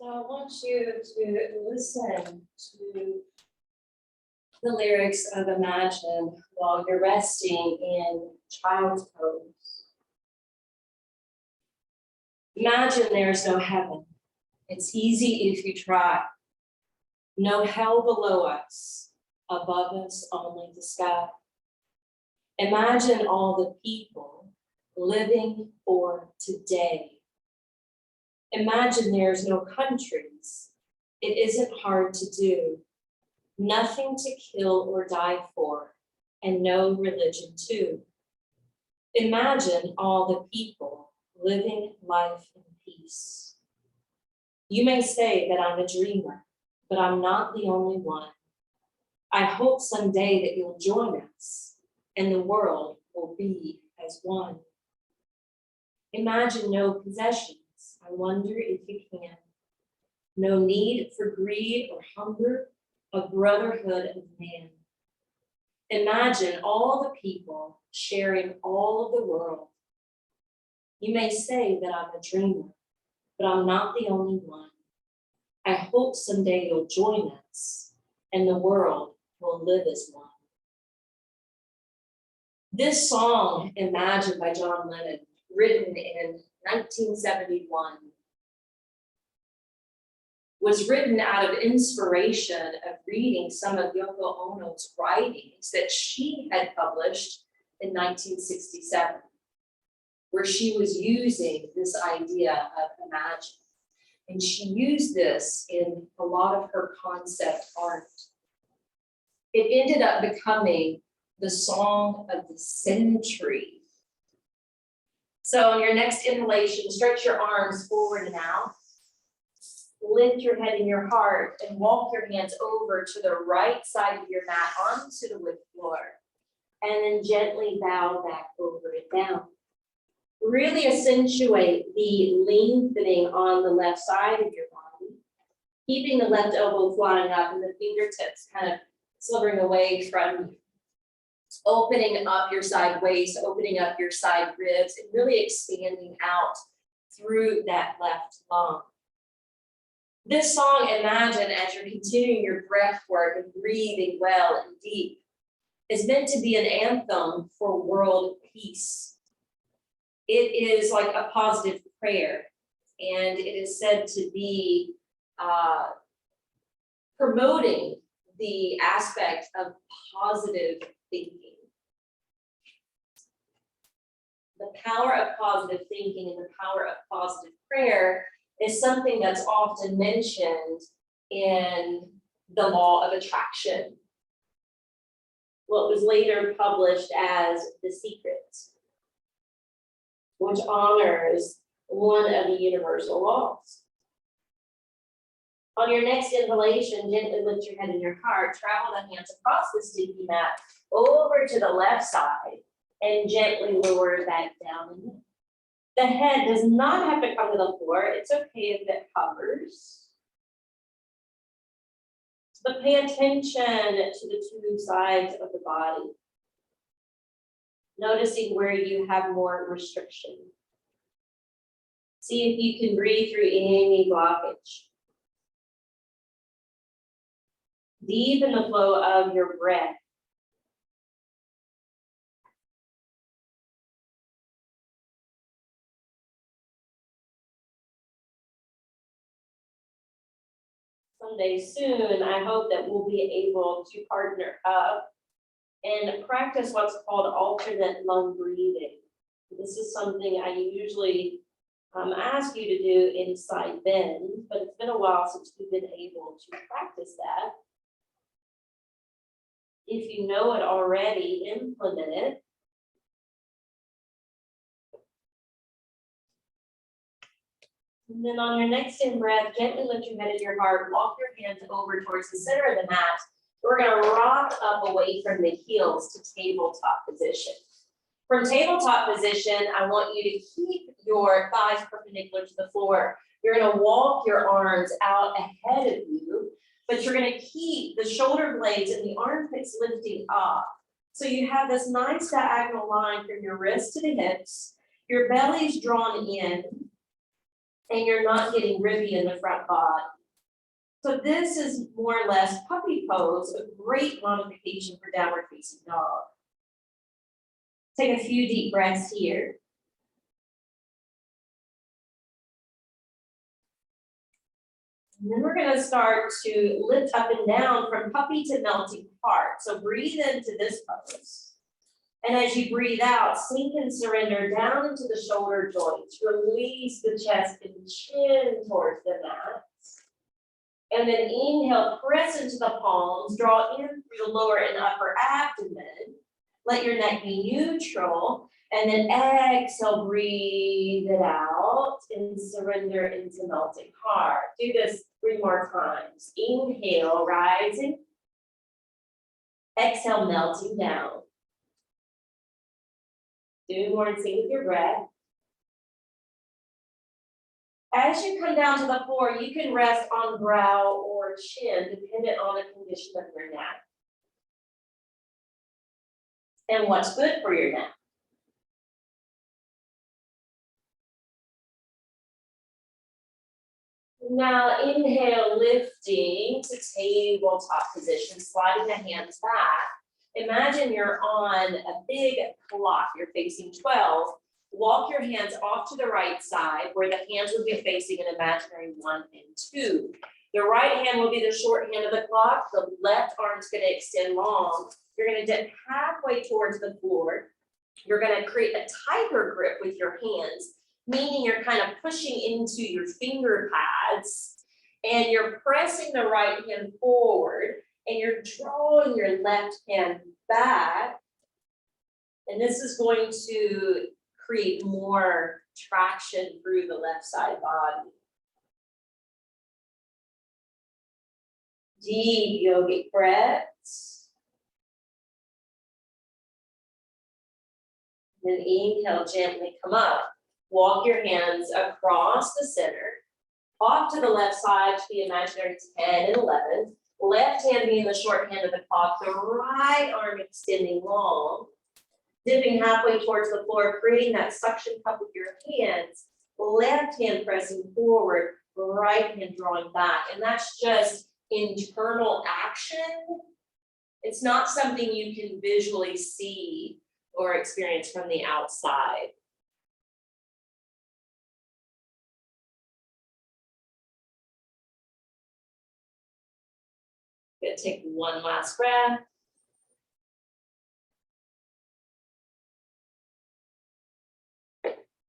So I want you to listen to the lyrics of Imagine while you're resting in child's pose. Imagine there's no heaven. It's easy if you try. No hell below us, above us only the sky. Imagine all the people living for today. Imagine there's no countries. It isn't hard to do. Nothing to kill or die for, and no religion too. Imagine all the people living life in peace. You may say that I'm a dreamer, but I'm not the only one. I hope someday that you'll join us and the world will be as one. Imagine no possessions. I wonder if you can. No need for greed or hunger, a brotherhood of man. Imagine all the people sharing all of the world. You may say that I'm a dreamer, but I'm not the only one. I hope someday you'll join us and the world will live as one. This song, Imagine by John Lennon, written in 1971, was written out of inspiration of reading some of Yoko Ono's writings that she had published in 1967, where she was using this idea of imagine. And she used this in a lot of her concept art. It ended up becoming the song of the century. So on your next inhalation, stretch your arms forward and out. Lift your head and your heart and walk your hands over to the right side of your mat onto the wood floor. And then gently bow back over it down. Really accentuate the lengthening on the left side of your body, keeping the left elbow flying up and the fingertips kind of slithering away from you. Opening up your side waist, opening up your side ribs, and really expanding out through that left lung. This song, Imagine, as you're continuing your breath work and breathing well and deep, is meant to be an anthem for world peace. It is like a positive prayer, and it is said to be promoting the aspect of positive thinking. The power of positive thinking and the power of positive prayer is something that's often mentioned in the law of attraction, what was later published as The Secret, which honors one of the universal laws. On your next inhalation, gently lift your head and your heart, travel the hands across the sticky mat over to the left side and gently lower that down again. The head does not have to come to the floor. It's okay if it hovers. But pay attention to the two sides of the body. Noticing where you have more restriction. See if you can breathe through any blockage. Deepen the flow of your breath. Someday soon, I hope that we'll be able to partner up and practice what's called alternate lung breathing. This is something I usually ask you to do inside bend, but it's been a while since we've been able to practice that. If you know it already, implement it. And then on your next in-breath, gently lift your head and your heart, walk your hands over towards the center of the mat. We're gonna rock up away from the heels to tabletop position. From tabletop position, I want you to keep your thighs perpendicular to the floor. You're gonna walk your arms out ahead of you, but you're gonna keep the shoulder blades and the armpits lifting up. So you have this nice diagonal line from your wrist to the hips, your belly's drawn in, and you're not getting ribby in the front body. So this is more or less puppy pose, a great modification for downward facing dog. Take a few deep breaths here. And then we're gonna start to lift up and down from puppy to melting heart. So breathe into this pose. And as you breathe out, sink and surrender down into the shoulder joints. Release the chest and chin towards the mat. And then inhale, press into the palms, draw in through the lower and upper abdomen. Let your neck be neutral. And then exhale, breathe it out and surrender into melting heart. Do this 3 more times. Inhale, rising. Exhale, melting down. Do more and sing with your breath. As you come down to the floor, you can rest on brow or chin, dependent on the condition of your neck and what's good for your neck. Now inhale, lifting to tabletop position, sliding the hands back. Imagine you're on a big clock, you're facing 12. Walk your hands off to the right side where the hands would be facing an imaginary 1 and 2. The right hand will be the short hand of the clock. The left arm's gonna extend long. You're gonna dip halfway towards the floor. You're gonna create a tighter grip with your hands, meaning you're kind of pushing into your finger pads and you're pressing the right hand forward and you're drawing your left hand back. And this is going to create more traction through the left side body. Deep yogic breaths. Then inhale, gently come up. Walk your hands across the center, off to the left side to the imaginary 10 and 11. Left hand being the short hand of the clock, the right arm extending long. Dipping halfway towards the floor, creating that suction cup with your hands. Left hand pressing forward, right hand drawing back. And that's just internal action. It's not something you can visually see or experience from the outside. Gonna take one last breath.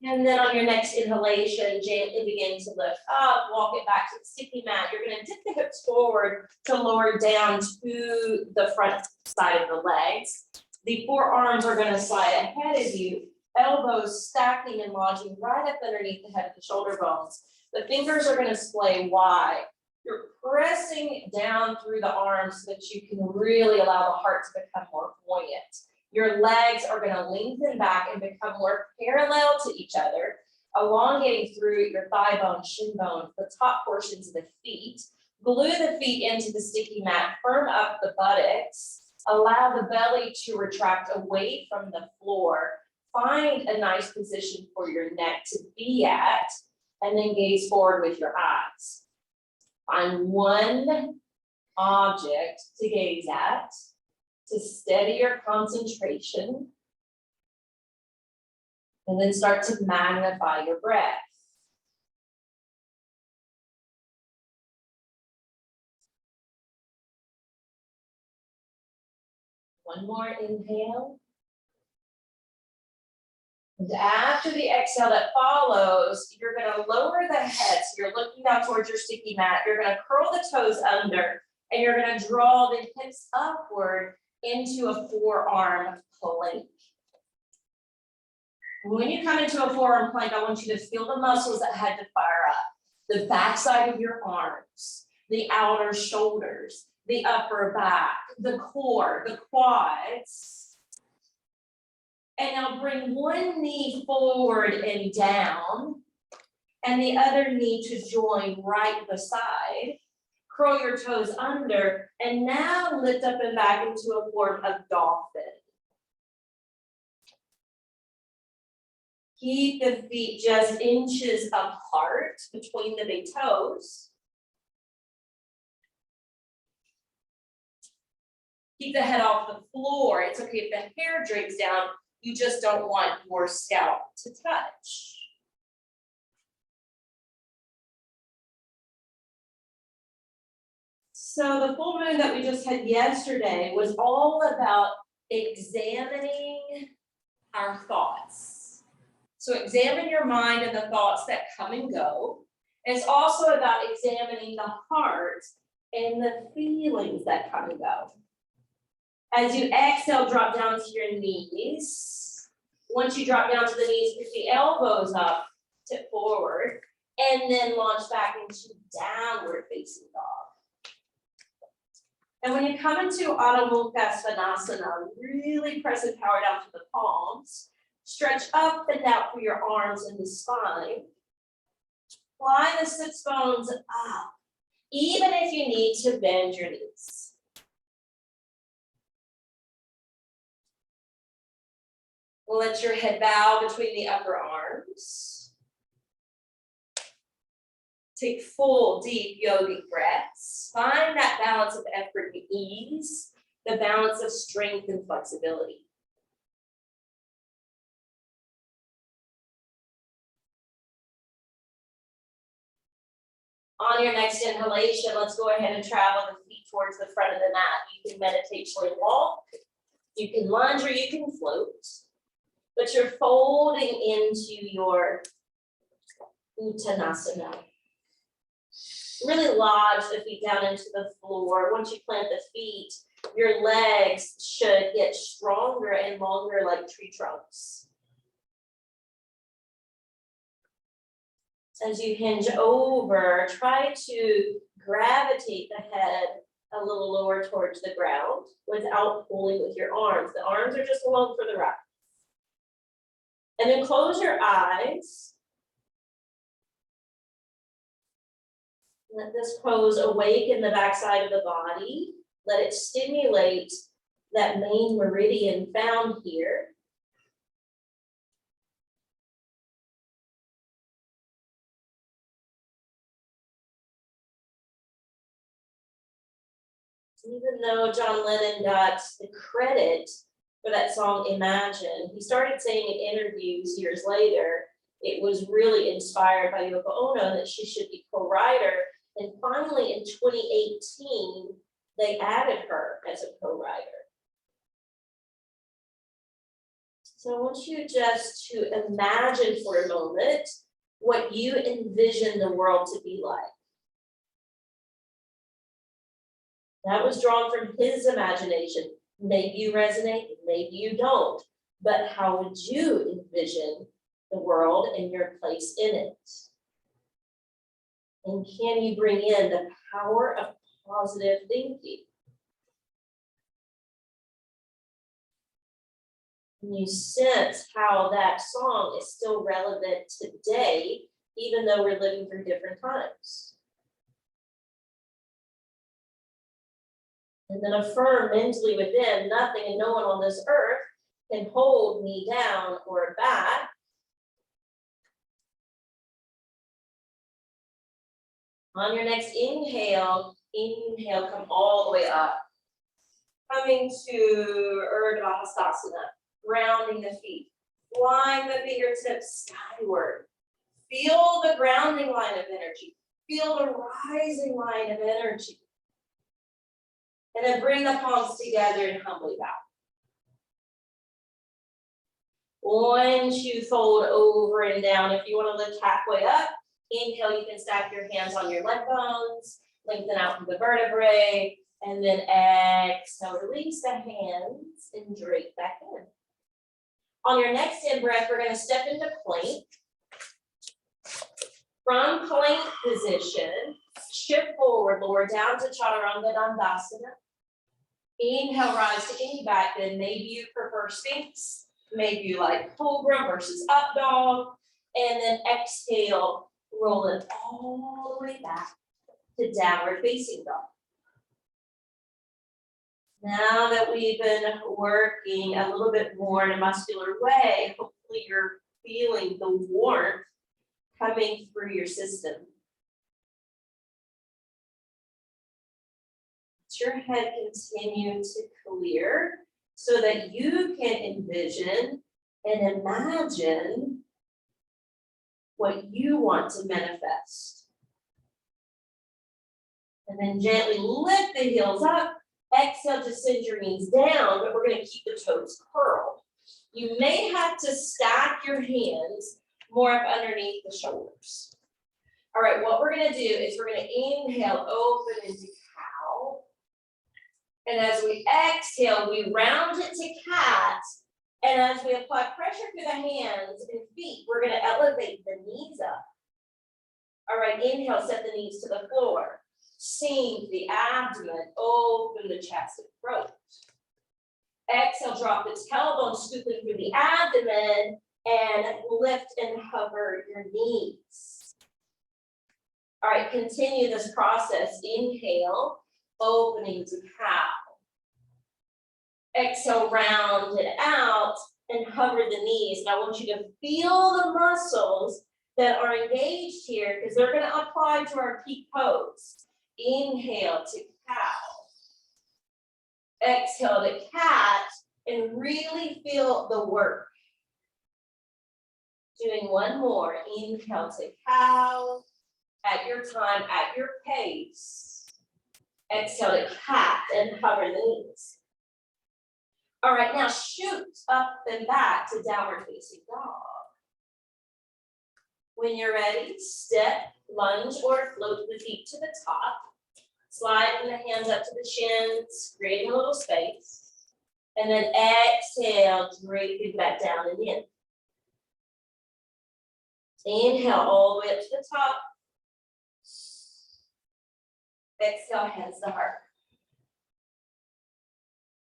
And then on your next inhalation, gently begin to lift up, walk it back to the sticky mat. You're gonna dip the hips forward to lower down to the front side of the legs. The forearms are gonna slide ahead of you, elbows stacking and lodging right up underneath the head of the shoulder bones. The fingers are gonna splay wide. You're pressing down through the arms so that you can really allow the heart to become more buoyant. Your legs are gonna lengthen back and become more parallel to each other, elongating through your thigh bone, shin bone, the top portions of the feet. Glue the feet into the sticky mat, firm up the buttocks, allow the belly to retract away from the floor. Find a nice position for your neck to be at, and then gaze forward with your eyes. Find one object to gaze at, to steady your concentration, and then start to magnify your breath. One more inhale. And after the exhale that follows, you're gonna lower the head. So you're looking down towards your sticky mat. You're gonna curl the toes under, and you're gonna draw the hips upward into a forearm plank. When you come into a forearm plank, I want you to feel the muscles that had to fire up. The backside of your arms, the outer shoulders, the upper back, the core, the quads. And now bring one knee forward and down, and the other knee to join right beside. Curl your toes under, and now lift up and back into a form of dolphin. Keep the feet just inches apart between the big toes. Keep the head off the floor. It's okay if the hair drapes down. You just don't want your scalp to touch. So the full moon that we just had yesterday was all about examining our thoughts. So examine your mind and the thoughts that come and go. And it's also about examining the heart and the feelings that come and go. As you exhale, drop down to your knees. Once you drop down to the knees, pick the elbows up, tip forward, and then launch back into downward facing dog. And when you come into Adho Mukha Svanasana, really press and power down to the palms. Stretch up and out through your arms and the spine. Fly the sits bones up, even if you need to bend your knees. Let your head bow between the upper arms. Take full, deep yogic breaths. Find that balance of effort and ease, the balance of strength and flexibility. On your next inhalation, let's go ahead and travel the feet towards the front of the mat. You can meditationally walk, you can lunge, or you can float. But you're folding into your Uttanasana. Really lodge the feet down into the floor. Once you plant the feet, your legs should get stronger and longer like tree trunks. As you hinge over, try to gravitate the head a little lower towards the ground without pulling with your arms. The arms are just along for the ride. And then close your eyes. Let this pose awaken the backside of the body. Let it stimulate that main meridian found here. Even though John Lennon got the credit for that song Imagine, he started saying in interviews years later, it was really inspired by Yoko Ono that she should be co-writer. And finally in 2018, they added her as a co-writer. So I want you just to imagine for a moment what you envision the world to be like. That was drawn from his imagination. Maybe you resonate, maybe you don't. But how would you envision the world and your place in it? And can you bring in the power of positive thinking? And you sense how that song is still relevant today, even though we're living through different times. And then affirm mentally within, nothing and no one on this earth can hold me down or back. On your next inhale, come all the way up. Coming to Urdhva Hastasana, grounding the feet, flying the fingertips skyward. Feel the grounding line of energy. Feel the rising line of energy. And then bring the palms together and humbly bow. Once you fold over and down, if you want to lift halfway up, inhale, you can stack your hands on your leg bones, lengthen out from the vertebrae, and then exhale, release the hands and drape back in. On your next in-breath, we're going to step into plank. From plank position, shift forward, lower down to Chaturanga Dandasana. Inhale, rise to any back bend. Maybe you prefer Sphinx, maybe you like Cobra versus Up Dog, and then exhale, roll it all the way back to downward facing dog. Now that we've been working a little bit more in a muscular way, hopefully you're feeling the warmth coming through your system. Let your head continue to clear so that you can envision and imagine what you want to manifest. And then gently lift the heels up. Exhale to send your knees down, but we're going to keep the toes curled. You may have to stack your hands more up underneath the shoulders. All right, what we're going to do is we're going to inhale, open into cow. And as we exhale, we round it to cat. And as we apply pressure to the hands and feet, we're going to elevate the knees up. All right, inhale, set the knees to the floor. Sink the abdomen, open the chest and throat. Exhale, drop the tailbone, scooping through the abdomen, and lift and hover your knees. All right, continue this process. Inhale, opening to cow. Exhale, round it out and hover the knees. And I want you to feel the muscles that are engaged here because they're going to apply to our peak pose. Inhale to cow. Exhale to cat and really feel the work. Doing one more. Inhale to cow. At your time, at your pace. Exhale to cat and hover the knees. All right, now shoot up and back to downward facing dog. When you're ready, step, lunge, or float the feet to the top. Sliding the hands up to the shins, creating a little space. And then exhale, drape it back down and in. Inhale all the way up to the top. Exhale, hands to heart.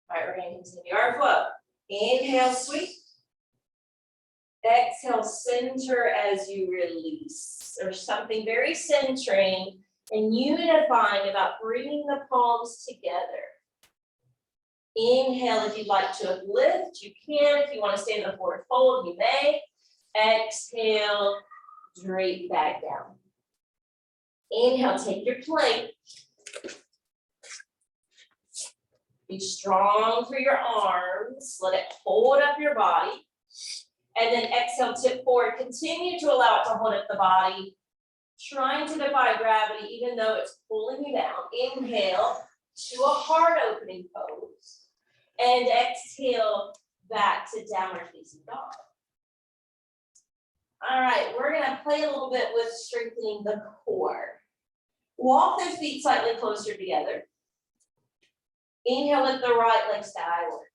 All right, we're going to continue our flow. Inhale, sweep. Exhale, center as you release. There's something very centering and unifying about bringing the palms together. Inhale, if you'd like to lift, you can. If you want to stay in the forward fold, you may. Exhale, drape back down. Inhale, take your plank. Be strong through your arms. Let it hold up your body. And then exhale, tip forward. Continue to allow it to hold up the body. Trying to defy gravity, even though it's pulling you down. Inhale to a heart opening pose. And exhale back to downward facing dog. All right, we're going to play a little bit with strengthening the core. Walk those feet slightly closer together. Inhale, lift the right leg skyward.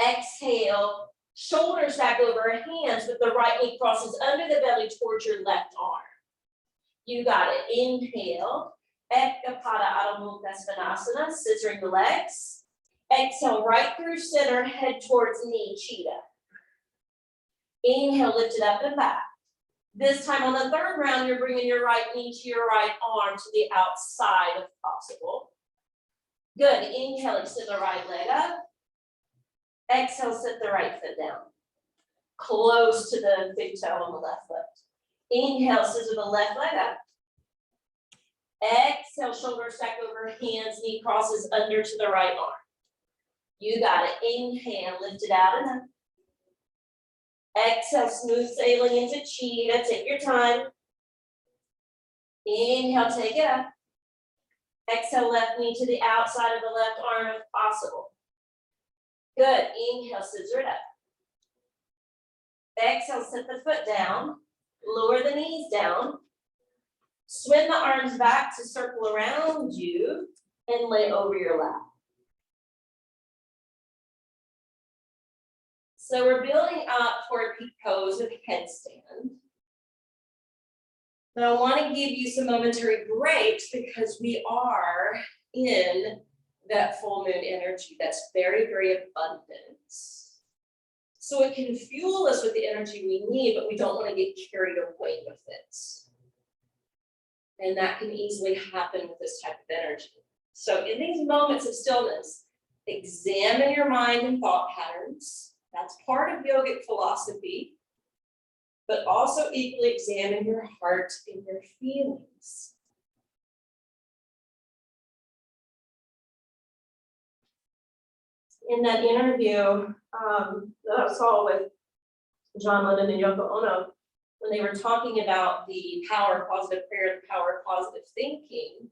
Exhale, shoulders back over hands with the right knee crosses under the belly towards your left arm. You got it. Inhale, Ekapada Adho Mukha Svanasana, scissoring the legs. Exhale, right through center, head towards knee, cheetah. Inhale, lift it up and back. This time on the third round, you're bringing your right knee to your right arm to the outside if possible. Good. Inhale, extend the right leg up. Exhale, sit the right foot down. Close to the big toe on the left foot. Inhale, scissor the left leg up. Exhale, shoulders back over hands, knee crosses under to the right arm. You got it. Inhale, lift it out and up. Exhale, smooth sailing into cheetah. Take your time. Inhale, take it up. Exhale, left knee to the outside of the left arm if possible. Good. Inhale, scissor it up. Exhale, set the foot down. Lower the knees down. Swing the arms back to circle around you and lay over your lap. So we're building up for a peak pose with a headstand. Now I want to give you some momentary breaks because we are in that full moon energy that's very, very abundant. So it can fuel us with the energy we need, but we don't want to get carried away with it. And that can easily happen with this type of energy. So in these moments of stillness, examine your mind and thought patterns. That's part of yogic philosophy. but also equally examine your heart and your feelings. In that interview that I saw with John Lennon and Yoko Ono, when they were talking about the power of positive prayer and the power of positive thinking,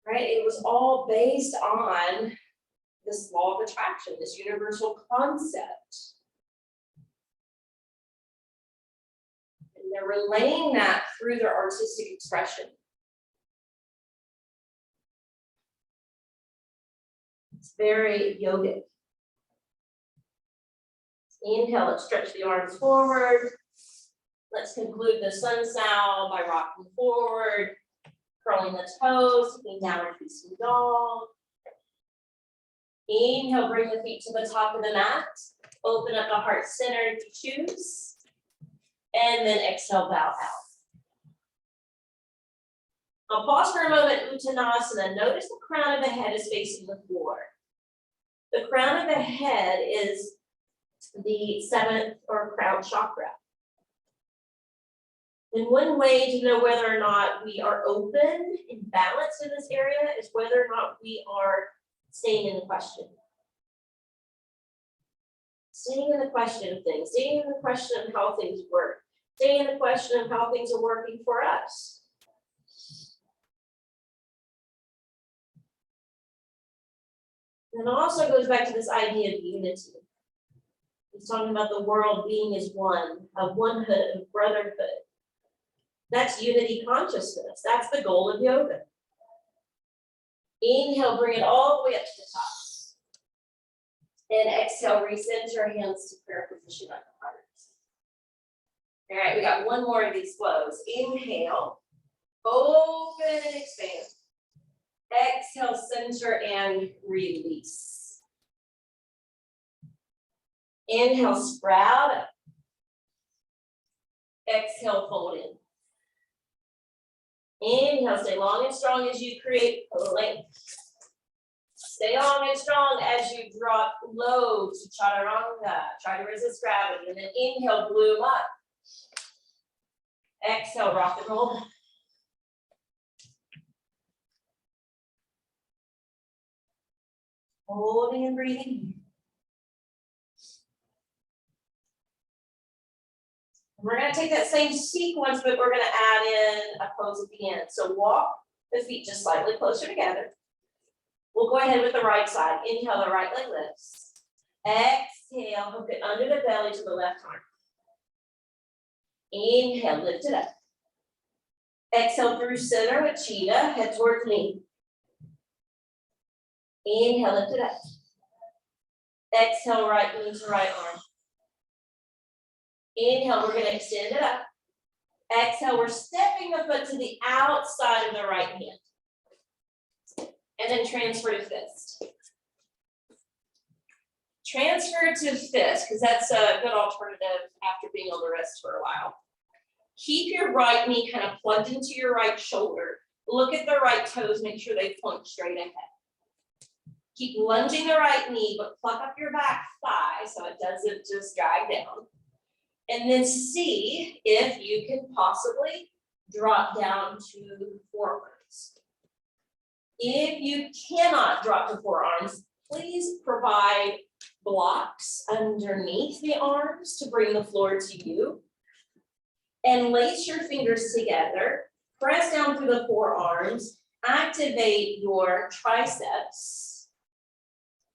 right? It was all based on this law of attraction, this universal concept. And they're relaying that through their artistic expression. It's very yogic. Inhale, let's stretch the arms forward. Let's conclude the sun sow by rocking forward, curling the toes, taking downward facing dog. Inhale, bring the feet to the top of the mat. Open up the heart center if you choose. And then exhale, bow out. I'll pause for a moment, Uttanasana. Notice the crown of the head is facing the floor. The crown of the head is the seventh or crown chakra. And one way to know whether or not we are open and balanced in this area is whether or not we are staying in the question. Staying in the question of things, staying in the question of how things work, staying in the question of how things are working for us. And it also goes back to this idea of unity. He's talking about the world being as one, of onehood, of brotherhood. That's unity consciousness. That's the goal of yoga. Inhale, bring it all the way up to the top. And exhale, recenter, hands to prayer position on the heart. All right, we got one more of these flows. Inhale, open and expand. Exhale, center and release. Inhale, sprout up. Exhale, fold in. Inhale, stay long and strong as you create length. Stay long and strong as you drop low to chaturanga. Try to resist gravity. And then inhale, bloom up. Exhale, rock and roll. Holding and breathing. We're going to take that same sequence, but we're going to add in a pose at the end. So walk the feet just slightly closer together. We'll go ahead with the right side. Inhale, the right leg lifts. Exhale, hook it under the belly to the left arm. Inhale, lift it up. Exhale through center with cheetah, head towards knee. Inhale, lift it up. Exhale, right knee to right arm. Inhale, we're going to extend it up. Exhale, we're stepping the foot to the outside of the right hand. And then transfer to fist. Transfer to fist, because that's a good alternative after being on the wrist for a while. Keep your right knee kind of plugged into your right shoulder. Look at the right toes, make sure they point straight ahead. Keep lunging the right knee, but pluck up your back thigh so it doesn't just drag down. And then see if you can possibly drop down to forearms. If you cannot drop to forearms, please provide blocks underneath the arms to bring the floor to you. And lace your fingers together, press down through the forearms, activate your triceps,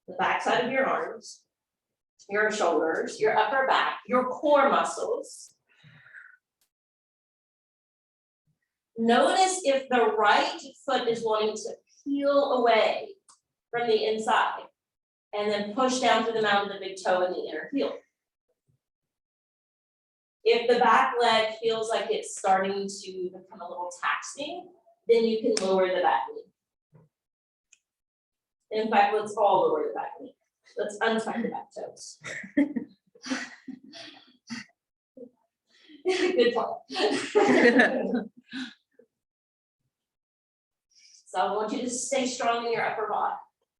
the backside of your arms, your shoulders, your upper back, your core muscles. Notice if the right foot is wanting to peel away from the inside and then push down through the mound of the big toe and the inner heel. If the back leg feels like it's starting to become a little taxing, then you can lower the back knee. In fact, let's all lower the back knee. Let's untuck the back toes. Good point. So I want you to stay strong in your upper body.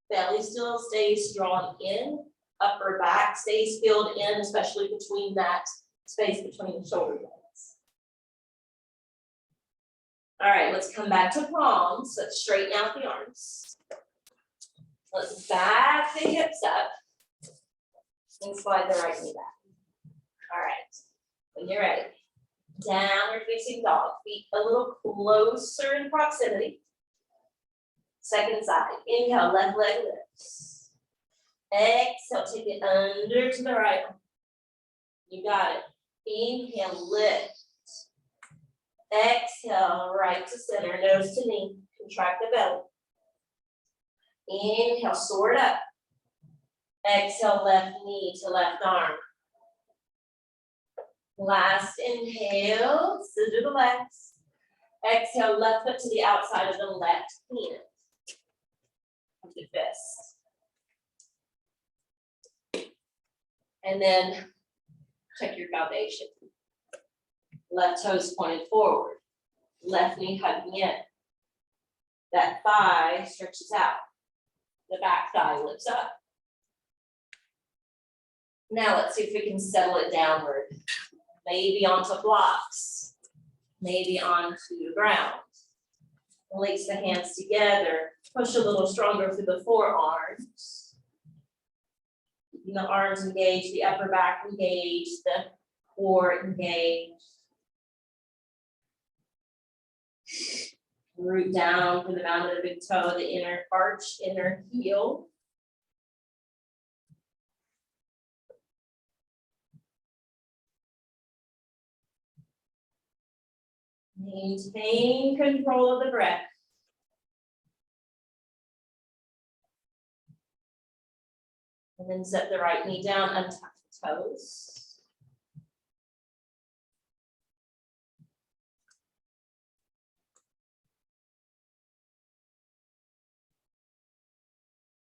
Belly still stays strong in. Upper back stays filled in, especially between that space between the shoulder blades. All right, let's come back to palms. Let's straighten out the arms. Let's back the hips up and slide the right knee back. All right, when you're ready, downward facing dog, feet a little closer in proximity. Second side, inhale, left leg lifts. Exhale, take it under to the right. You got it. Inhale, lift. Exhale, right to center, nose to knee, contract the belly. Inhale, sword up. Exhale, left knee to left arm. Last inhale, scissor the legs. Exhale, left foot to the outside of the left hand. The fist. And then check your foundation. Left toes pointed forward. Left knee hugging in. That thigh stretches out. The back thigh lifts up. Now let's see if we can settle it downward. Maybe onto blocks. Maybe onto the ground. Release the hands together. Push a little stronger through the forearms. Keeping the arms engaged, the upper back engaged, the core engaged. Root down from the mound of the big toe, the inner arch, inner heel. Maintain control of the breath. And then set the right knee down, untuck the toes.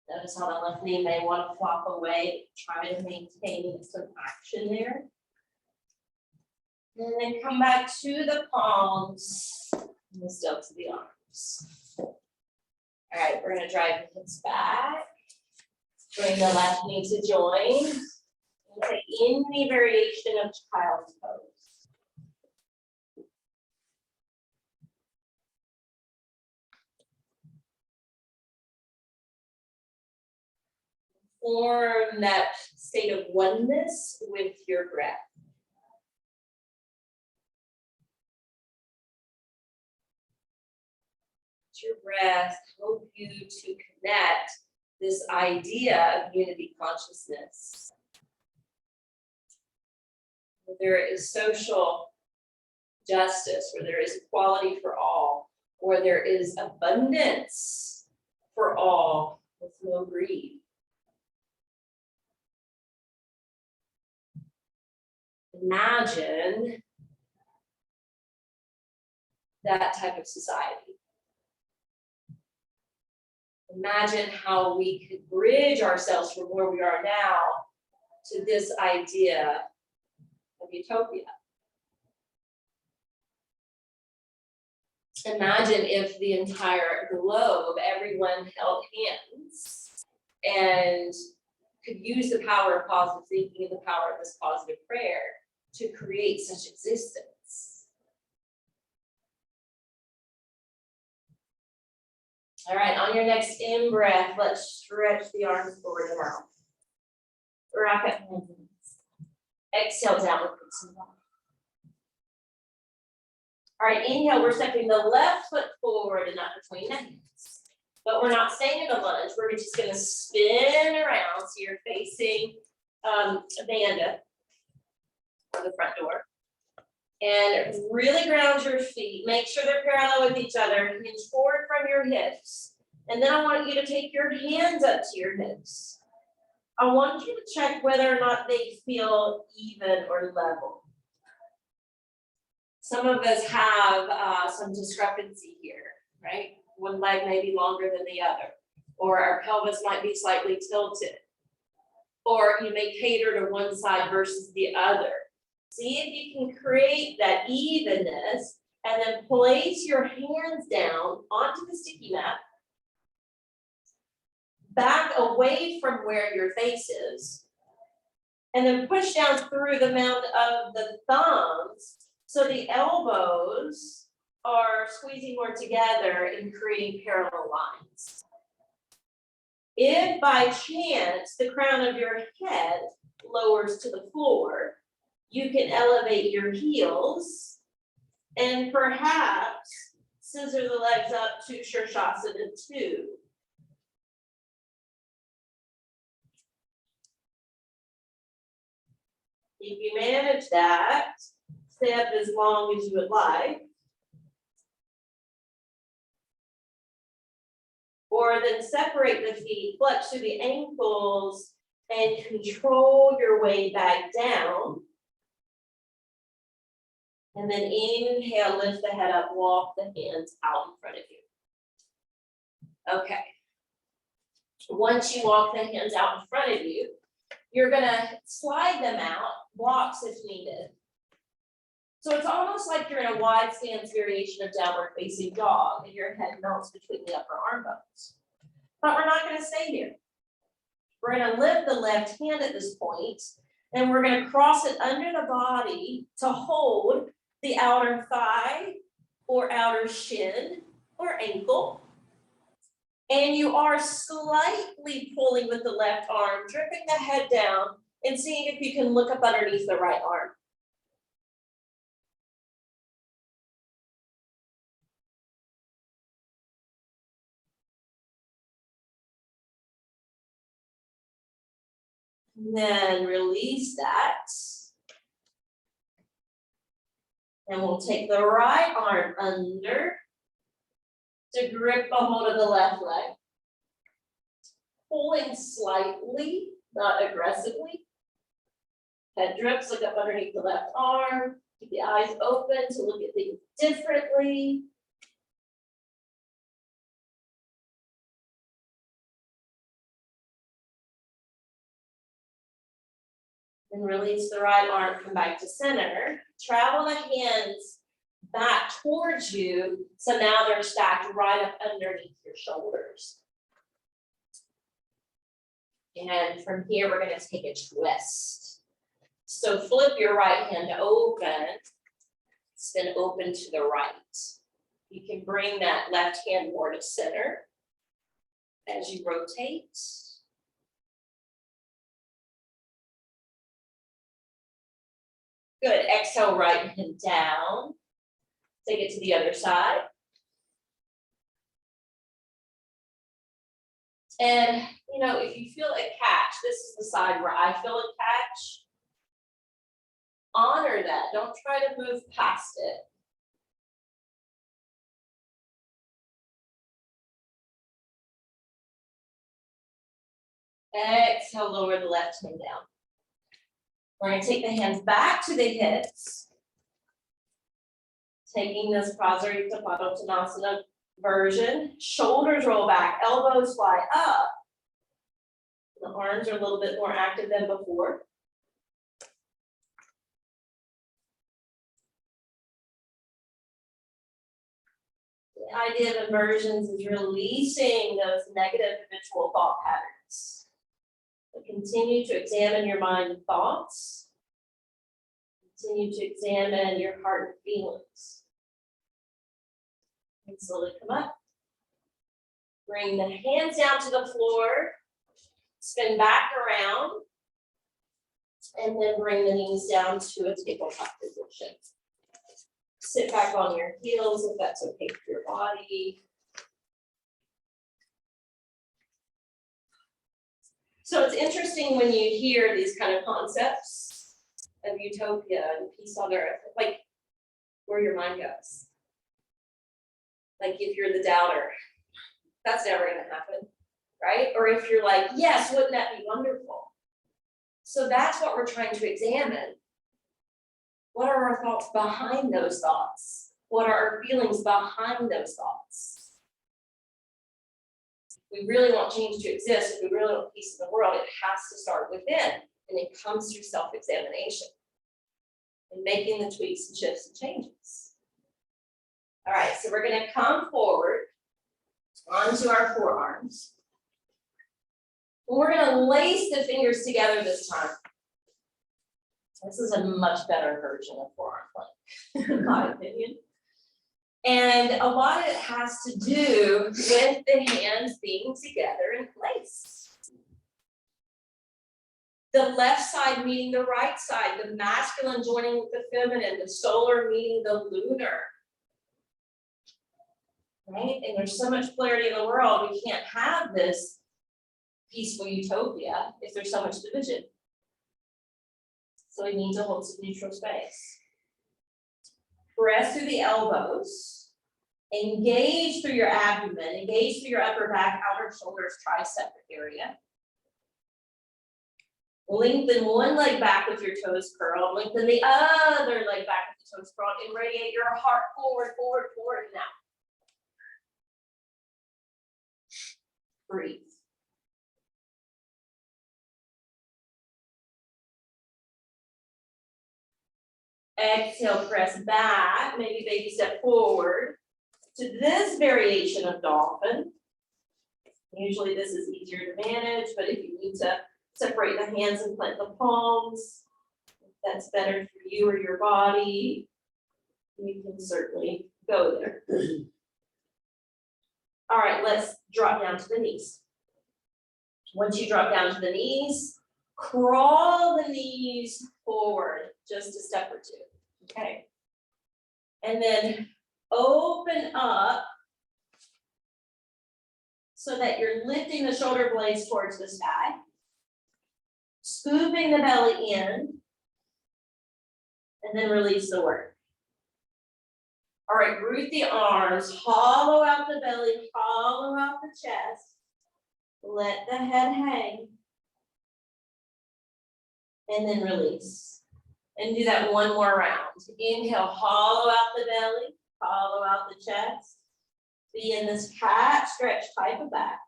Notice how the left knee may want to flop away. Try to maintain some action there. And then come back to the palms and still to the arms. All right, we're going to drive the hips back. Bring the left knee to join. And take any variation of child's pose. Form that state of oneness with your breath. Let your breath help you to connect this idea of unity consciousness. Where there is social justice, where there is equality for all, where there is abundance for all with no greed. Imagine that type of society. Imagine how we could bridge ourselves from where we are now to this idea of utopia. Imagine if the entire globe, everyone held hands and could use the power of positive thinking and the power of this positive prayer to create such existence. All right, on your next in-breath, let's stretch the arms forward and out. Wrap up hands. Exhale, downward facing dog. All right, inhale, we're stepping the left foot forward and up between the hands. But we're not staying in a lunge, we're just gonna spin around so you're facing Amanda, or the front door. And really ground your feet. Make sure they're parallel with each other. Hinge forward from your hips. And then I want you to take your hands up to your hips. I want you to check whether or not they feel even or level. Some of us have some discrepancy here, right? One leg may be longer than the other, or our pelvis might be slightly tilted, or you may cater to one side versus the other. See if you can create that evenness and then place your hands down onto the sticky mat, back away from where your face is, And then push down through the mound of the thumbs, so the elbows are squeezing more together and creating parallel lines. If by chance the crown of your head lowers to the floor, you can elevate your heels and perhaps scissor the legs up to Shirshasana 2. If you manage that, stay up as long as you would like. Or then separate the feet, flex through the ankles, and control your way back down. And then inhale, lift the head up, walk the hands out in front of you. Okay. Once you walk the hands out in front of you, you're gonna slide them out, blocks if needed. So it's almost like you're in a wide stance variation of downward facing dog, and your head melts between the upper arm bones. But we're not gonna stay here. We're gonna lift the left hand at this point, and we're gonna cross it under the body to hold the outer thigh or outer shin or ankle. And you are slightly pulling with the left arm, dripping the head down and seeing if you can look up underneath the right arm. And then release that. And we'll take the right arm under to grip a hold of the left leg. Pulling slightly, not aggressively. Head drips, look up underneath the left arm. Keep the eyes open to look at things differently. And release the right arm, come back to center. Travel the hands back towards you, so now they're stacked right up underneath your shoulders. And from here, we're gonna take a twist. So flip your right hand open, spin open to the right. You can bring that left hand more to center as you rotate. Good, exhale, right hand down. Take it to the other side. And, you know, if you feel a catch, this is the side where I feel a catch. Honor that, don't try to move past it. Exhale, lower the left hand down. We're going to take the hands back to the hips. Taking this Prasarita Padottanasana version. Shoulders roll back, elbows fly up. The arms are a little bit more active than before. The idea of inversions is releasing those negative habitual thought patterns. So continue to examine your mind and thoughts. Continue to examine your heart and feelings. And slowly come up. Bring the hands down to the floor. Spin back around. And then bring the knees down to a tabletop position. Sit back on your heels if that's okay for your body. So it's interesting when you hear these kind of concepts of utopia and peace on earth, like where your mind goes. Like if you're the doubter, that's never going to happen, right? Or if you're like, yes, wouldn't that be wonderful? So that's what we're trying to examine. What are our thoughts behind those thoughts? What are our feelings behind those thoughts? If we really want change to exist, if we really want peace in the world, it has to start within, and it comes through self-examination and making the tweaks and shifts and changes. All right, so we're going to come forward onto our forearms. We're going to lace the fingers together this time. This is a much better version of forearm plank, in my opinion. And a lot of it has to do with the hands being together in place. The left side meeting the right side, the masculine joining with the feminine, the solar meeting the lunar. Right? And there's so much polarity in the world, we can't have this peaceful utopia if there's so much division. So we need to hold some neutral space. Press through the elbows, engage through your abdomen, engage through your upper back, outer shoulders, tricep area. Lengthen one leg back with your toes curled, lengthen the other leg back with the toes curled, and radiate your heart forward, forward, forward, and out. Breathe. Exhale, press back, maybe baby step forward to this variation of dolphin. Usually this is easier to manage, but if you need to separate the hands and plant the palms, if that's better for you or your body, you can certainly go there. All right, let's drop down to the knees. Once you drop down to the knees, crawl the knees forward just a step or two, okay? And then open up so that you're lifting the shoulder blades towards the sky, scooping the belly in, and then release the work. All right, root the arms, hollow out the belly, hollow out the chest, let the head hang, and then release. And do that one more round. Inhale, hollow out the belly, hollow out the chest. Be in this cat stretch type of back.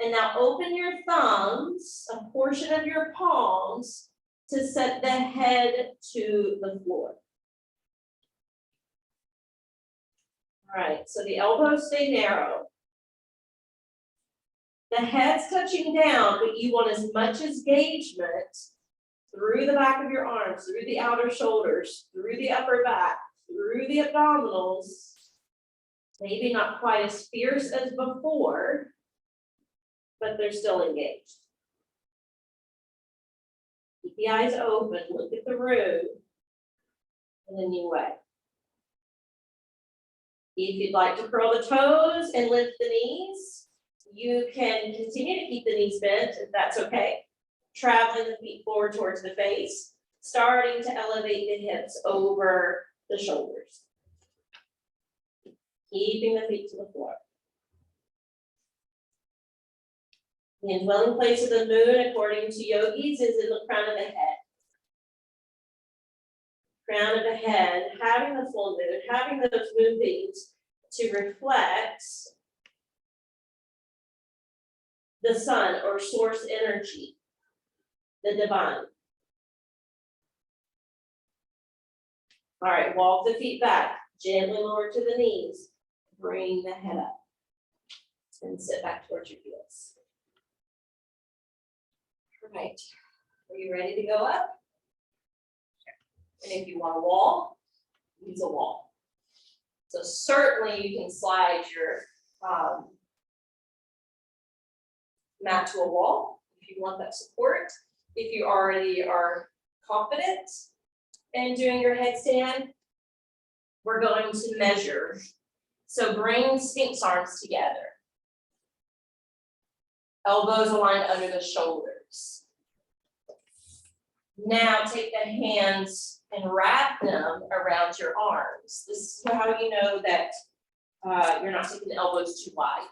And now open your thumbs, a portion of your palms, to set the head to the floor. All right, so the elbows stay narrow. The head's touching down, but you want as much engagement through the back of your arms, through the outer shoulders, through the upper back, through the abdominals. Maybe not quite as fierce as before, but they're still engaged. Keep the eyes open, look at the room, and then you wait. If you'd like to curl the toes and lift the knees, you can continue to keep the knees bent if that's okay. Traveling the feet forward towards the face, starting to elevate the hips over the shoulders. Keeping the feet to the floor. The indwelling place of the moon, according to yogis, is in the crown of the head. Crown of the head, having the full moon, having those moonbeams to reflect the sun or source energy, the divine. All right, walk the feet back, gently lower to the knees, bring the head up, and sit back towards your heels. All right, are you ready to go up? And if you want a wall, use a wall. So certainly you can slide your mat to a wall if you want that support. If you already are confident in doing your headstand, we're going to measure. So bring Sphinx arms together. Elbows aligned under the shoulders. Now take the hands and wrap them around your arms. This is how you know that you're not taking the elbows too wide.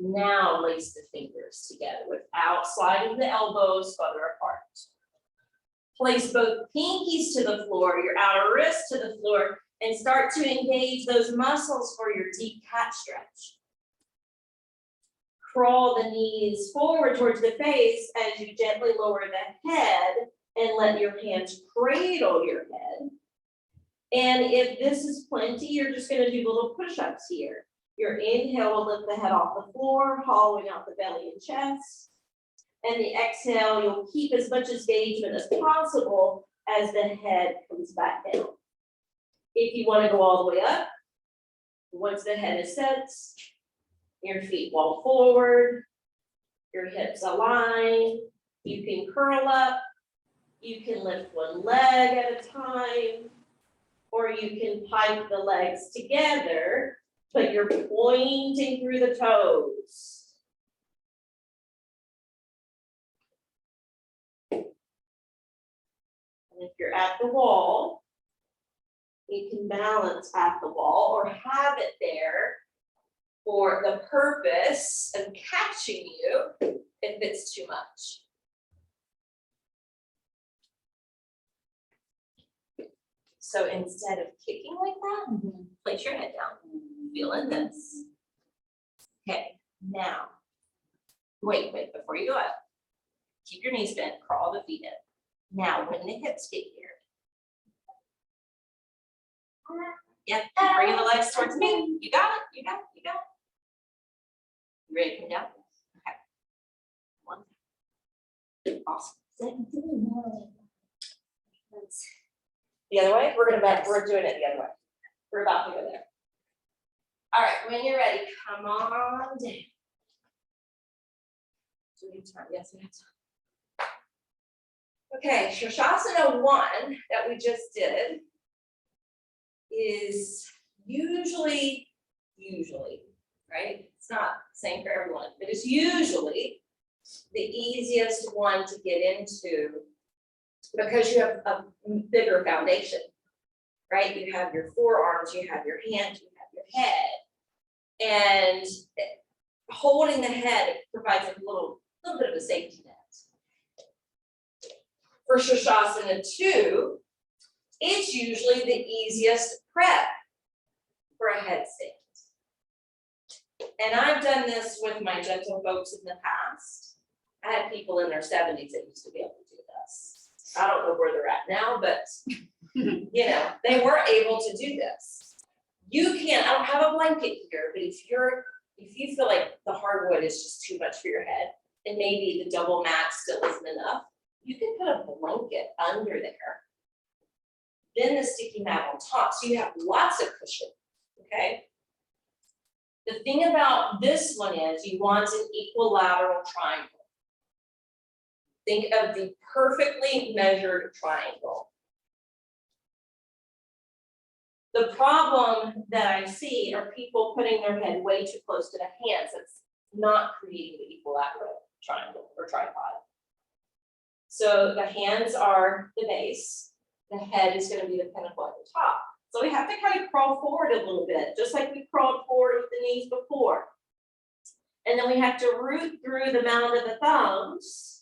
Now lace the fingers together without sliding the elbows further apart. Place both pinkies to the floor, your outer wrist to the floor, and start to engage those muscles for your deep cat stretch. Crawl the knees forward towards the face as you gently lower the head and let your hands cradle your head. And if this is plenty, you're just going to do little push-ups here. Your inhale will lift the head off the floor, hollowing out the belly and chest. And the exhale, you'll keep as much engagement as possible as the head comes back down. If you want to go all the way up, once the head is set, your feet wall forward, your hips align, you can curl up, you can lift one leg at a time, or you can pipe the legs together, but you're pointing through the toes. And if you're at the wall, you can balance at the wall or have it there for the purpose of catching you if it's too much. So instead of kicking like that, place your head down, feeling this. Okay, now, wait, before you go up, keep your knees bent, crawl the feet in. Now, when the hips get here, yep, keep bringing the legs towards me. You got it, you got it, you got it. You ready to come down? Okay. One. Awesome. The other way? We're doing it the other way. We're about to go there. All right, when you're ready, come on down. Do we have time? Yes, we have time. Okay, Shirshasana 1 that we just did is usually, right? It's not the same for everyone, but it's usually the easiest one to get into because you have a bigger foundation, right? You have your forearms, you have your hands, you have your head, and holding the head provides a little bit of a safety net. For Shirshasana 2, it's usually the easiest prep for a headstand. And I've done this with my gentle folks in the past. I had people in their 70s that used to be able to do this. I don't know where they're at now, but you know, they were able to do this. You can't, I don't have a blanket here, but if you feel like the hardwood is just too much for your head, and maybe the double mat still isn't enough, you can put a blanket under there. Then the sticky mat on top, so you have lots of cushion, okay? The thing about this one is you want an equilateral triangle. Think of the perfectly measured triangle. The problem that I see are people putting their head way too close to the hands. It's not creating the equilateral triangle or tripod. So the hands are the base. The head is going to be the pinnacle at the top. So we have to kind of crawl forward a little bit, just like we crawled forward with the knees before. And then we have to root through the mound of the thumbs.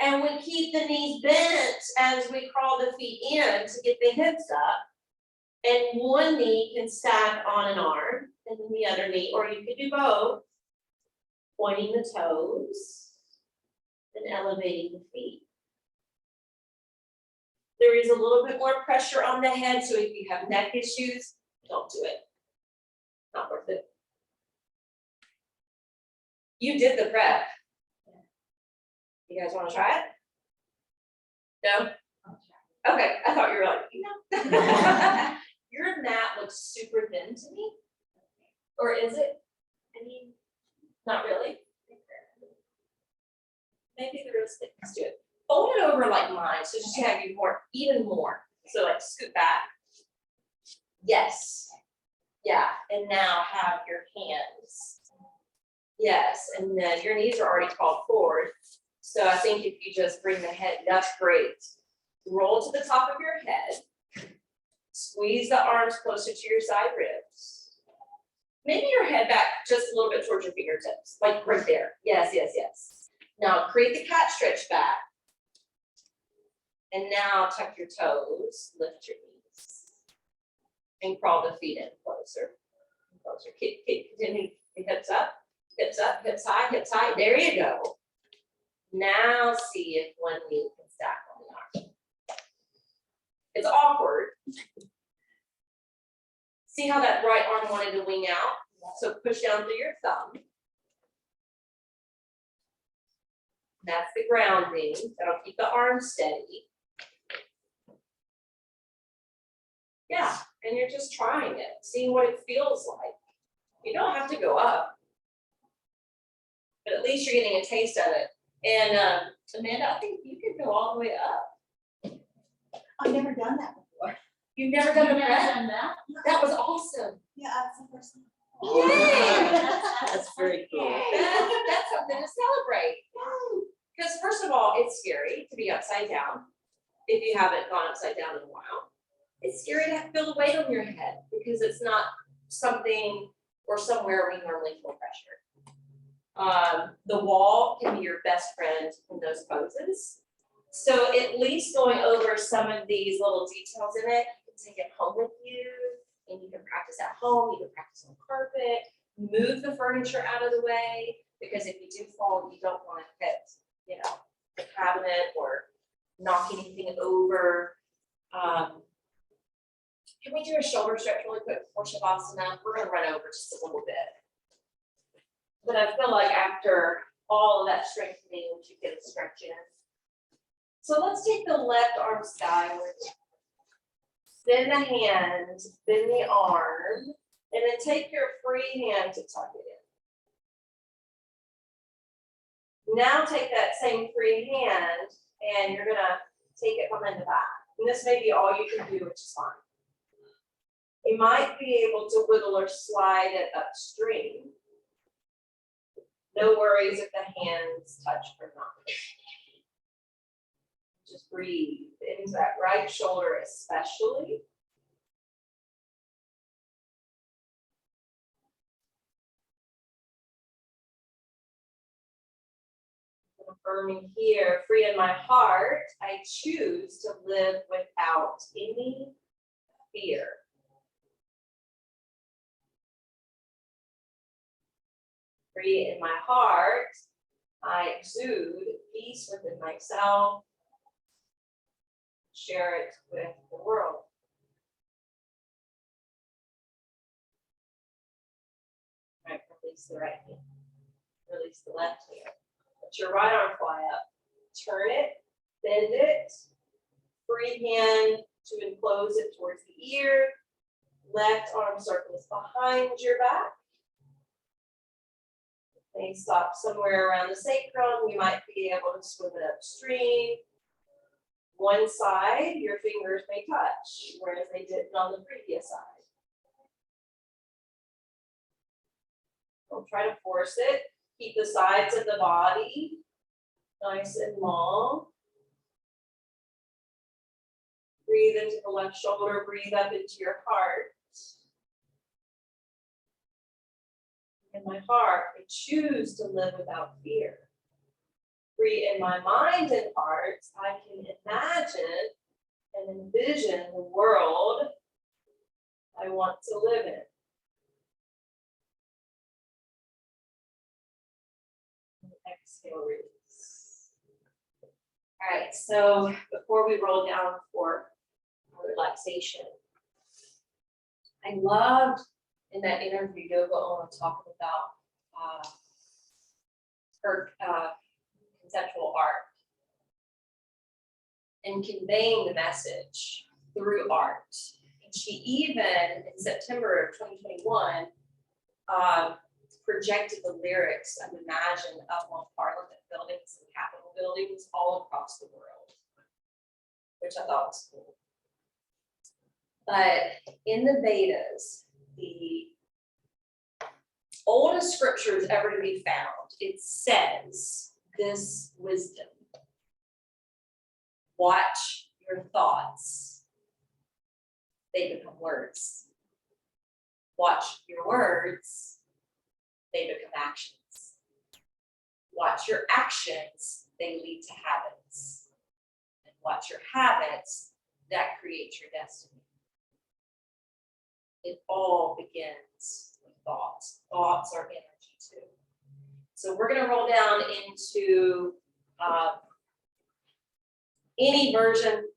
And we keep the knees bent as we crawl the feet in to get the hips up. And one knee can stack on an arm, and then the other knee, or you could do both, pointing the toes and elevating the feet. There is a little bit more pressure on the head, so if you have neck issues, don't do it. Not worth it. You did the prep. You guys want to try it? No? Okay, I thought you were like, no. Your mat looks super thin to me. Or is it? I mean, not really. Maybe there is thickness to it. Fold it over like mine, so just have you more, even more. So like scoot back. Yes. Yeah, and now have your hands. Yes, and then your knees are already crawled forward. So I think if you just bring the head, that's great. Roll to the top of your head. Squeeze the arms closer to your side ribs. Maybe your head back just a little bit towards your fingertips, like right there. Yes, yes, yes. Now create the cat stretch back. And now tuck your toes, lift your knees. And crawl the feet in closer. Closer. Continue the hips up, hips high. There you go. Now see if one knee can stack on the arm. It's awkward. See how that right arm wanted to wing out? So push down through your thumb. That's the grounding. That'll keep the arms steady. Yeah, and you're just trying it, seeing what it feels like. You don't have to go up, but at least you're getting a taste of it. And Amanda, I think you can go all the way up. I've never done that before. You've never done a You've never prep? done that? That was awesome. Yeah, that's the first time. Yay! That's very cool. That's something to celebrate. Because first of all, it's scary to be upside down. If you haven't gone upside down in a while, it's scary to feel the weight on your head because it's not something or somewhere we normally feel pressure. The wall can be your best friend in those poses. So at least going over some of these little details in it, you can take it home with you and you can practice at home, you can practice on carpet, move the furniture out of the way, because if you do fall, you don't want to hit, you know, the cabinet or knock anything over. Can we do a shoulder stretch really quick before Shavasana? We're gonna run over just a little bit. But I feel like after all of that strengthening, we should get a stretch in. So let's take the left arm skyward. Bend the hand, bend the arm, and then take your free hand to tuck it in. Now take that same free hand and you're gonna take it behind the back. And this may be all you can do, which is fine. You might be able to wiggle or slide it upstream. No worries if the hands touch or not. Just breathe into that right shoulder especially. Affirming here, free in my heart, I choose to live without any fear. Free in my heart, I exude peace within myself, share it with the world. All right, release the right hand, release the left hand. Let your right arm fly up, turn it, bend it, free hand to enclose it towards the ear, left arm circles behind your back. May stop somewhere around the sacrum. You might be able to swim it upstream. One side, your fingers may touch, whereas they didn't on the previous side. Don't try to force it. Keep the sides of the body nice and long. Breathe into the left shoulder, breathe up into your heart. In my heart, I choose to live without fear. Free in my mind and heart, I can imagine and envision the world I want to live in. And exhale, release. All right, so before we roll down for relaxation, I loved in that interview, Yoga Ono talking about her conceptual art and conveying the message through art. And she even, in September of 2021, projected the lyrics of Imagine up on Parliament buildings and Capitol buildings all across the world, which I thought was cool. But in the Vedas, the oldest scriptures ever to be found, it says this wisdom: watch your thoughts, they become words. Watch your words, they become actions. Watch your actions, they lead to habits. And watch your habits, that creates your destiny. It all begins with thoughts. Thoughts are energy too. So we're gonna roll down into any version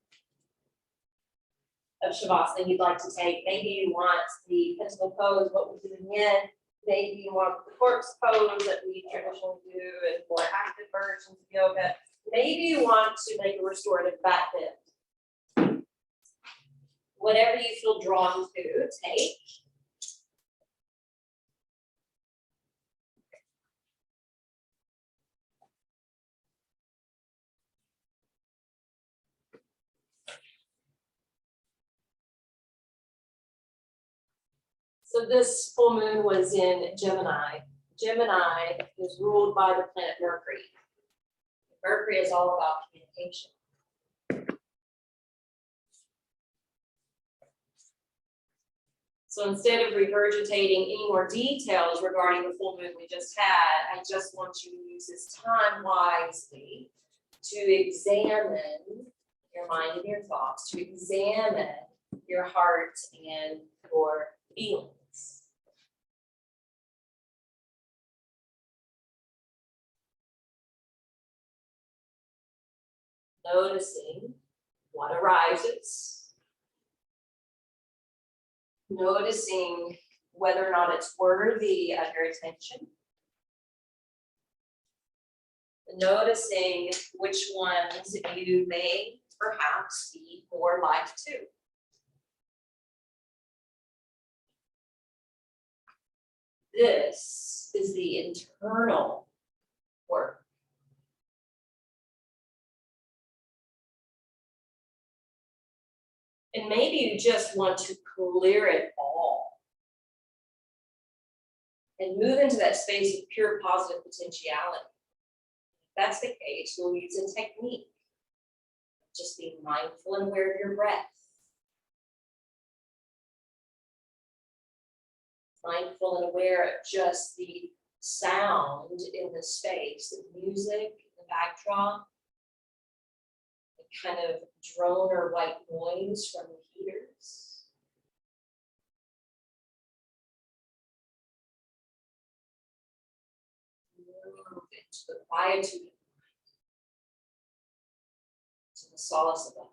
of Shavasana you'd like to take. Maybe you want the pentacle pose, what we did again. Maybe you want the corpse pose that we traditionally do and more active versions of yoga. Maybe you want to make a restorative back bend. Whatever you feel drawn to, take. So this full moon was in Gemini. Gemini is ruled by the planet Mercury. Mercury is all about communication. So instead of regurgitating any more details regarding the full moon we just had, I just want you to use this time wisely to examine your mind and your thoughts, to examine your heart and your feelings. Noticing what arises. Noticing whether or not it's worthy of your attention. Noticing which ones you may perhaps be more like to. This is the internal work. And maybe you just want to clear it all and move into that space of pure positive potentiality. If that's the case, we'll use a technique. Just be mindful and aware of your breath. Mindful and aware of just the sound in the space, the music, the backdrop, the kind of drone or white noise from the heaters. Move into the quietude of the mind, to the solace of the heart.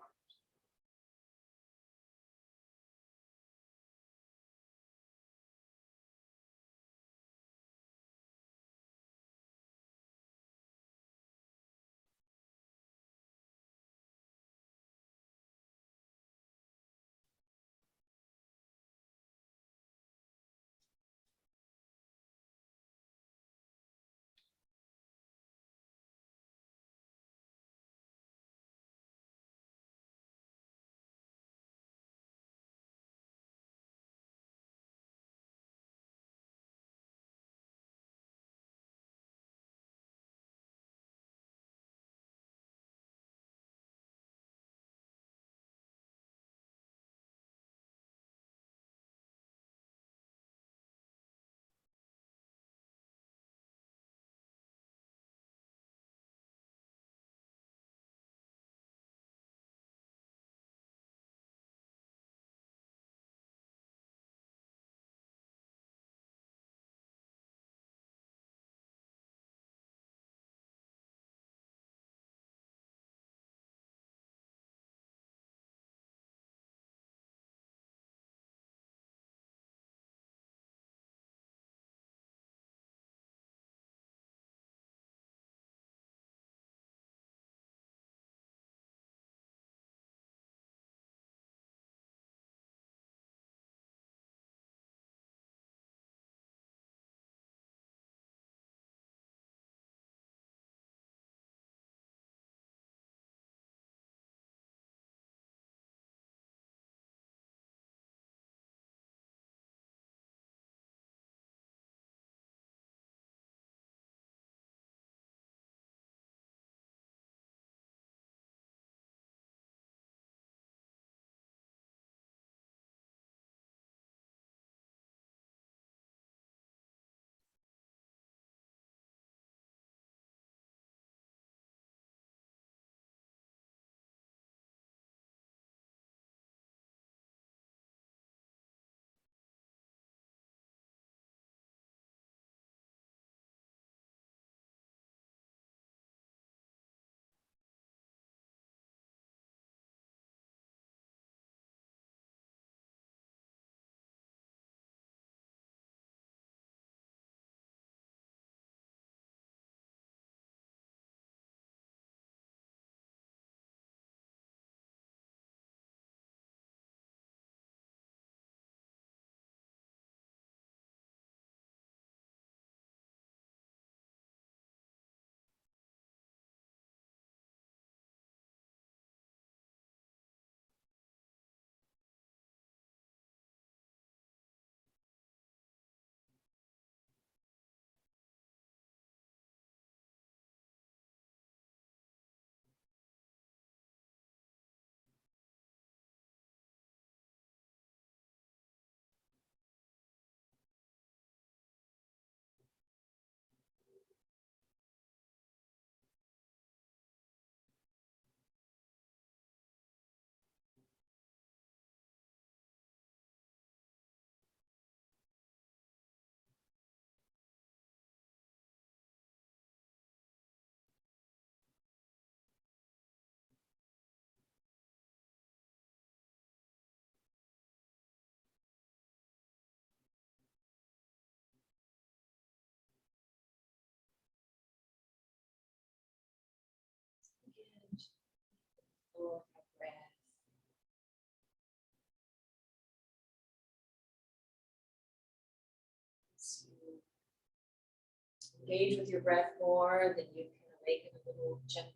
engage with your breath more, then you can awaken a little gentle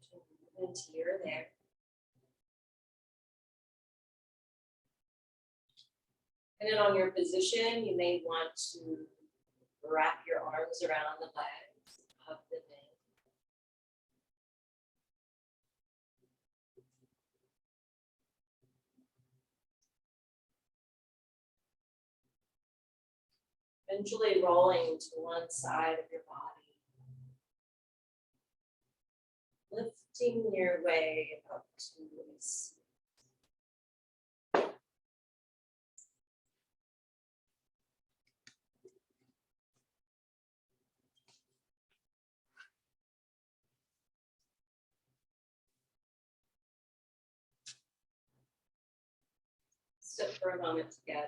movement here or there. And then on your position, you may want to wrap your arms around the legs of the neck. Eventually rolling to one side of your body. Lifting your way up to a seat. Sit for a moment together.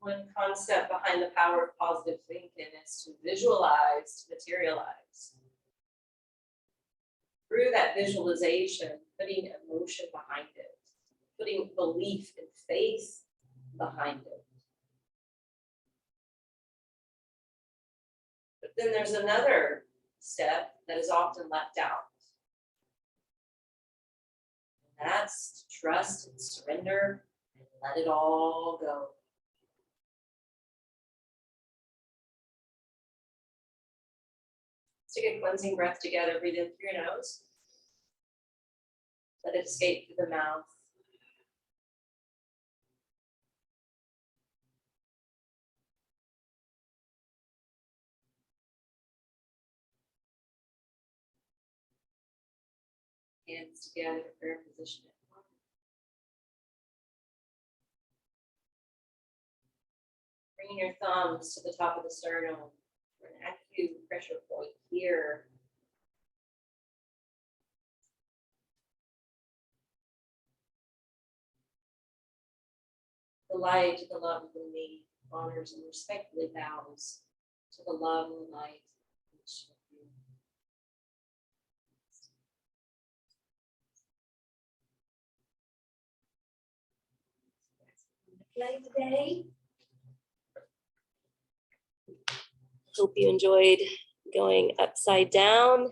One concept behind the power of positive thinking is to visualize, to materialize. Through that visualization, putting emotion behind it, putting belief and faith behind it. But then there's another step that is often left out. And that's to trust and surrender and let it all go. Take a cleansing breath together, breathe in through your nose. Let it escape through the mouth. Hands together, prayer position. Bringing your thumbs to the top of the sternum for an acupressure point here. The light, the love, and me honors and respectfully bows to the love and the light. Play today. Hope you enjoyed going upside down.